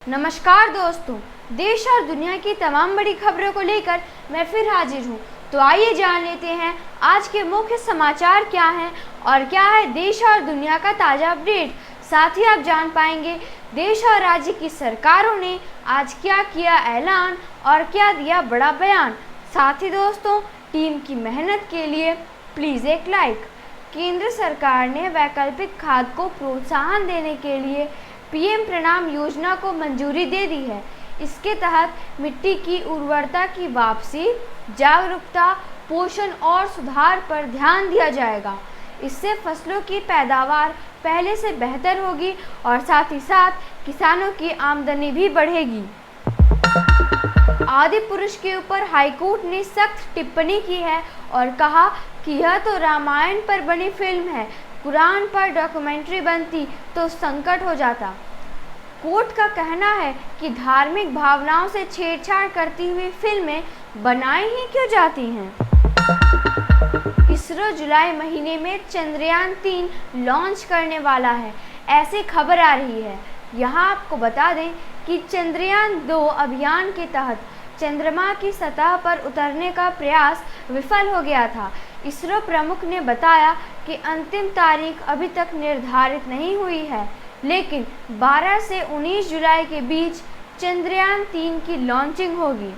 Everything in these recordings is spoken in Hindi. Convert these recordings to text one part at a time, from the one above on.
नमस्कार दोस्तों, देश और दुनिया की तमाम बड़ी खबरों को लेकर मैं फिर हाजिर हूँ। तो आइए जान लेते हैं आज के मुख्य समाचार क्या हैं और क्या है देश और दुनिया का ताज़ा अपडेट। साथ ही आप जान पाएंगे देश और राज्य की सरकारों ने आज क्या किया ऐलान और क्या दिया बड़ा बयान। साथ ही दोस्तों, टीम की मेहनत के लिए प्लीज़ एक लाइक। केंद्र सरकार ने वैकल्पिक खाद को प्रोत्साहन देने के लिए पीएम प्रणाम योजना को मंजूरी दे दी है। इसके तहत मिट्टी की उर्वरता की वापसी, जागरूकता, पोषण और सुधार पर ध्यान दिया जाएगा। इससे फसलों की पैदावार पहले से बेहतर होगी और साथ ही साथ किसानों की आमदनी भी बढ़ेगी। आदि पुरुष के ऊपर हाईकोर्ट ने सख्त टिप्पणी की है और कहा कि यह तो रामायण पर बनी फिल्म है, कुरान पर डॉक्यूमेंट्री बनती तो संकट हो जाता। कोर्ट का कहना है कि धार्मिक भावनाओं से छेड़छाड़ करती हुई फिल्में बनाई ही क्यों जाती हैं। इसरो जुलाई महीने में चंद्रयान 3 लॉन्च करने वाला है, ऐसी खबर आ रही है। यहाँ आपको बता दें कि चंद्रयान 2 अभियान के तहत चंद्रमा की सतह पर उतरने का प्रयास विफल हो गया था। इसरो प्रमुख ने बताया कि अंतिम तारीख अभी तक निर्धारित नहीं हुई है, लेकिन 12 से 19 जुलाई के बीच चंद्रयान 3 की लॉन्चिंग होगी।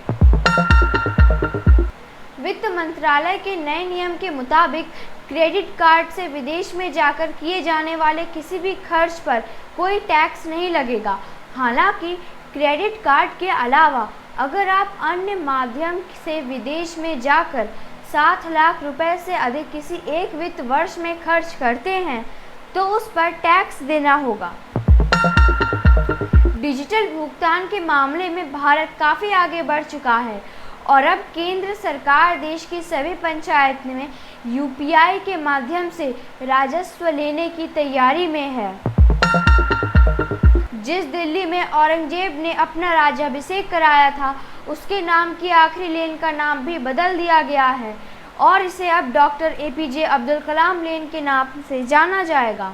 वित्त मंत्रालय के नए नियम के मुताबिक क्रेडिट कार्ड से विदेश में जाकर किए जाने वाले किसी भी खर्च पर कोई टैक्स नहीं लगेगा। हालांकि क्रेडिट कार्ड के अलावा अगर आप अन्य माध्यम से विदेश में जाकर 7 लाख रुपए से अधिक किसी एक वित्त वर्ष में खर्च करते हैं तो उस पर टैक्स देना होगा। डिजिटल भुगतान के मामले में भारत काफ़ी आगे बढ़ चुका है और अब केंद्र सरकार देश की सभी पंचायत में यूपीआई के माध्यम से राजस्व लेने की तैयारी में है। जिस दिल्ली में औरंगजेब ने अपना राज्याभिषेक कराया था, उसके नाम की आखिरी लेन का नाम भी बदल दिया गया है और इसे अब डॉक्टर एपीजे अब्दुल कलाम लेन के नाम से जाना जाएगा।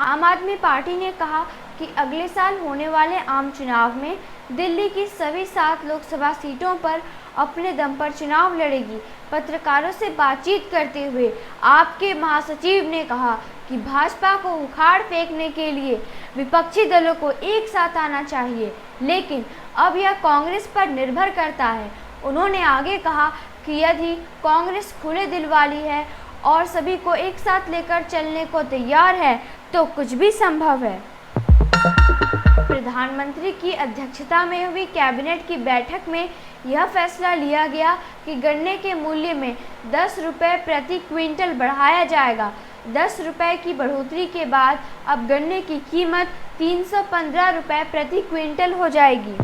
आम आदमी पार्टी ने कहा कि अगले साल होने वाले आम चुनाव में दिल्ली की सभी 7 लोकसभा सीटों पर अपने दम पर चुनाव लड़ेगी। पत्रकारों से बातचीत करते हुए आपके महासचिव ने कहा कि भाजपा को उखाड़ फेंकने के लिए विपक्षी दलों को एक साथ आना चाहिए, लेकिन अब यह कांग्रेस पर निर्भर करता है। उन्होंने आगे कहा कि यदि कांग्रेस खुले दिल वाली है और सभी को एक साथ लेकर चलने को तैयार है तो कुछ भी संभव है। प्रधानमंत्री की अध्यक्षता में हुई कैबिनेट की बैठक में यह फैसला लिया गया कि गन्ने के मूल्य में 10 रुपये प्रति क्विंटल बढ़ाया जाएगा। 10 रुपये की बढ़ोतरी के बाद अब गन्ने की कीमत 315 रुपये प्रति क्विंटल हो जाएगी।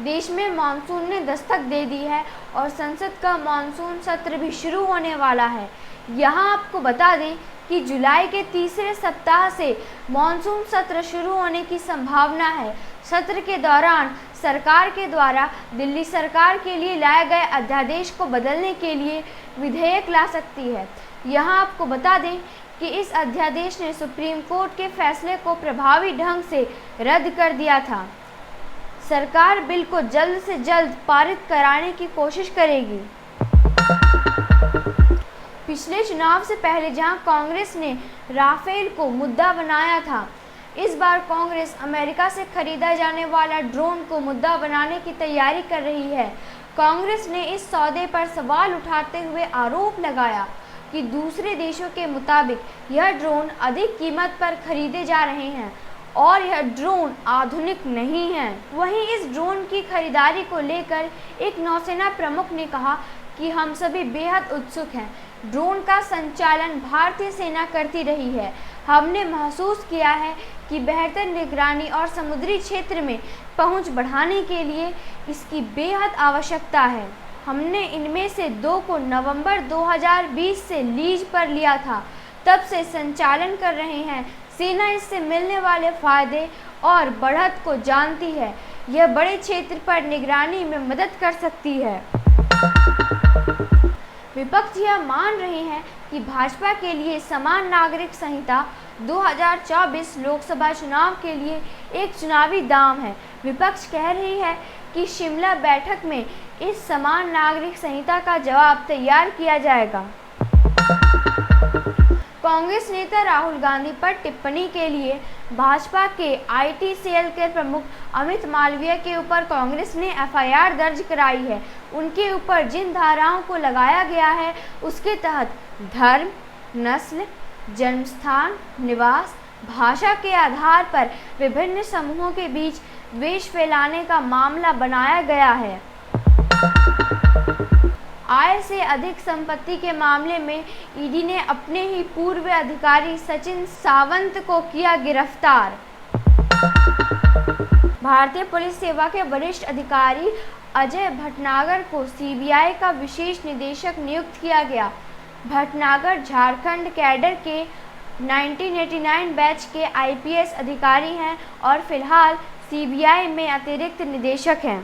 देश में मानसून ने दस्तक दे दी है और संसद का मानसून सत्र भी शुरू होने वाला है। यहाँ आपको बता दें कि जुलाई के तीसरे सप्ताह से मानसून सत्र शुरू होने की संभावना है। सत्र के दौरान सरकार के द्वारा दिल्ली सरकार के लिए लाए गए अध्यादेश को बदलने के लिए विधेयक ला सकती है। यहाँ आपको बता दें कि इस अध्यादेश ने सुप्रीम कोर्ट के फैसले को प्रभावी ढंग से रद्द कर दिया था। सरकार बिल को जल्द से जल्द पारित कराने की कोशिश करेगी। पिछले चुनाव से पहले जहां कांग्रेस ने राफेल को मुद्दा बनाया था, इस बार कांग्रेस अमेरिका से खरीदा जाने वाला ड्रोन को मुद्दा बनाने की तैयारी कर रही है। कांग्रेस ने इस सौदे पर सवाल उठाते हुए आरोप लगाया कि दूसरे देशों के मुताबिक यह ड्रोन अधिक कीमत पर खरीदे जा रहे हैं और यह ड्रोन आधुनिक नहीं है। वहीं इस ड्रोन की खरीदारी को लेकर एक नौसेना प्रमुख ने कहा कि हम सभी बेहद उत्सुक हैं। ड्रोन का संचालन भारतीय सेना करती रही है। हमने महसूस किया है कि बेहतर निगरानी और समुद्री क्षेत्र में पहुंच बढ़ाने के लिए इसकी बेहद आवश्यकता है। हमने इनमें से 2 को नवंबर 2020 से लीज पर लिया था, तब से संचालन कर रहे हैं। सेना इससे मिलने वाले फायदे और बढ़त को जानती है। यह बड़े क्षेत्र पर निगरानी में मदद कर सकती है। विपक्ष यह मान रहे हैं कि भाजपा के लिए समान नागरिक संहिता 2024 लोकसभा चुनाव के लिए एक चुनावी दांव है। विपक्ष कह रही है कि शिमला बैठक में इस समान नागरिक संहिता का जवाब तैयार किया जाएगा। कांग्रेस नेता राहुल गांधी पर टिप्पणी के लिए भाजपा के आईटी सेल के प्रमुख अमित मालवीय के ऊपर कांग्रेस ने एफआईआर दर्ज कराई है। उनके ऊपर जिन धाराओं को लगाया गया है उसके तहत धर्म, नस्ल, जन्मस्थान, निवास, भाषा के आधार पर विभिन्न समूहों के बीच द्वेष फैलाने का मामला बनाया गया है। आय से अधिक संपत्ति के मामले में ईडी ने अपने ही पूर्व अधिकारी सचिन सावंत को किया गिरफ्तार। भारतीय पुलिस सेवा के वरिष्ठ अधिकारी अजय भटनागर को सीबीआई का विशेष निदेशक नियुक्त किया गया। भटनागर झारखंड कैडर के 1989 बैच के आईपीएस अधिकारी हैं और फिलहाल सीबीआई में अतिरिक्त निदेशक हैं।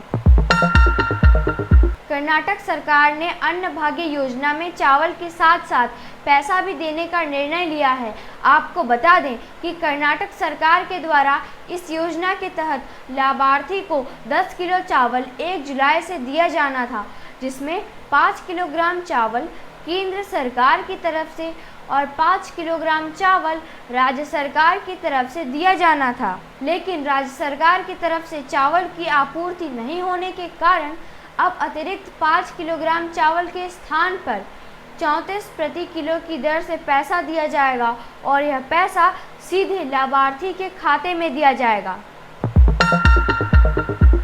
कर्नाटक सरकार ने अन्न भाग्य योजना में चावल के साथ साथ पैसा भी देने का निर्णय लिया है। आपको बता दें कि कर्नाटक सरकार के द्वारा इस योजना के तहत लाभार्थी को 10 किलो चावल 1 जुलाई से दिया जाना था, जिसमें 5 किलोग्राम चावल केंद्र सरकार की तरफ से और 5 किलोग्राम चावल राज्य सरकार की तरफ से दिया जाना था। लेकिन राज्य सरकार की तरफ से चावल की आपूर्ति नहीं होने के कारण अब अतिरिक्त 5 किलोग्राम चावल के स्थान पर 34 प्रति किलो की दर से पैसा दिया जाएगा और यह पैसा सीधे लाभार्थी के खाते में दिया जाएगा।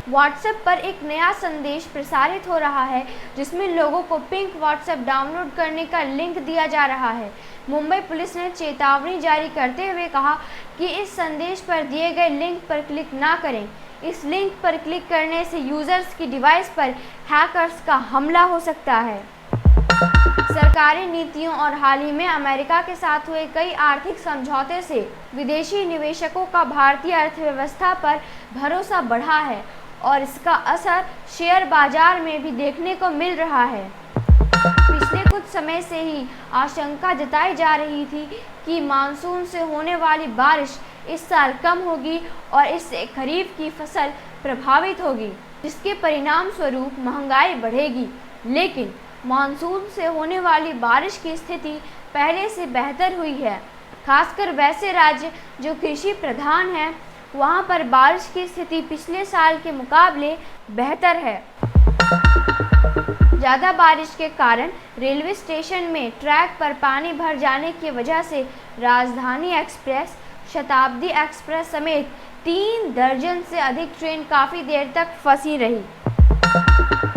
व्हाट्सएप पर एक नया संदेश प्रसारित हो रहा है जिसमें लोगों को पिंक व्हाट्सएप डाउनलोड करने का लिंक दिया जा रहा है। मुंबई पुलिस ने चेतावनी जारी करते हुए कहा कि इस संदेश पर दिए गए लिंक पर क्लिक ना करें। इस लिंक पर क्लिक करने से यूजर्स की डिवाइस पर हैकर्स का हमला हो सकता है। सरकारी नीतियों और हाल ही में अमेरिका के साथ हुए कई आर्थिक समझौते से विदेशी निवेशकों का भारतीय अर्थव्यवस्था पर भरोसा बढ़ा है और इसका असर शेयर बाजार में भी देखने को मिल रहा है। पिछले कुछ समय से ही आशंका जताई जा रही थी कि मानसून से होने वाली बारिश इस साल कम होगी और इससे खरीफ की फसल प्रभावित होगी, जिसके परिणाम स्वरूप महंगाई बढ़ेगी। लेकिन मानसून से होने वाली बारिश की स्थिति पहले से बेहतर हुई है। खासकर वैसे राज्य जो कृषि प्रधान हैं, वहां पर बारिश की स्थिति पिछले साल के मुकाबले बेहतर है। ज़्यादा बारिश के कारण रेलवे स्टेशन में ट्रैक पर पानी भर जाने की वजह से राजधानी एक्सप्रेस, शताब्दी एक्सप्रेस समेत 3 दर्जन से अधिक ट्रेन काफ़ी देर तक फंसी रही।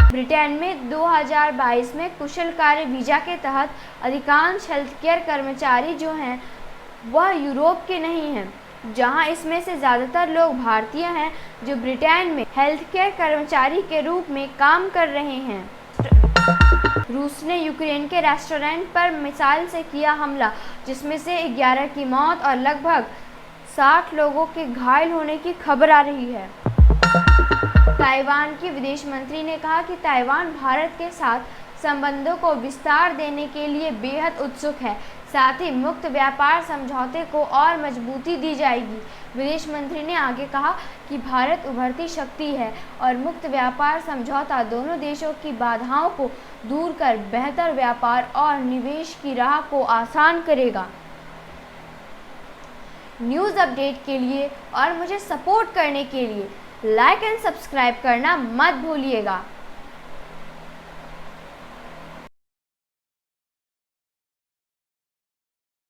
ब्रिटेन में 2022 में कुशल कार्य वीज़ा के तहत अधिकांश हेल्थकेयर कर्मचारी जो हैं वह यूरोप के नहीं हैं, जहां इसमें से ज़्यादातर लोग भारतीय हैं जो ब्रिटेन में हेल्थकेयर कर्मचारी के रूप में काम कर रहे हैं। रूस ने यूक्रेन के रेस्टोरेंट पर मिसाइल से किया हमला, जिसमें से 11 की मौत और लगभग 60 लोगों के घायल होने की खबर आ रही है। ताइवान की विदेश मंत्री ने कहा कि ताइवान भारत के साथ संबंधों को विस्तार देने के लिए बेहद उत्सुक है, साथ ही मुक्त व्यापार समझौते को और मजबूती दी जाएगी। विदेश मंत्री ने आगे कहा कि भारत उभरती शक्ति है और मुक्त व्यापार समझौता दोनों देशों की बाधाओं को दूर कर बेहतर व्यापार और निवेश की राह को आसान करेगा। न्यूज़ अपडेट के लिए और मुझे सपोर्ट करने के लिए लाइक एंड सब्सक्राइब करना मत भूलिएगा।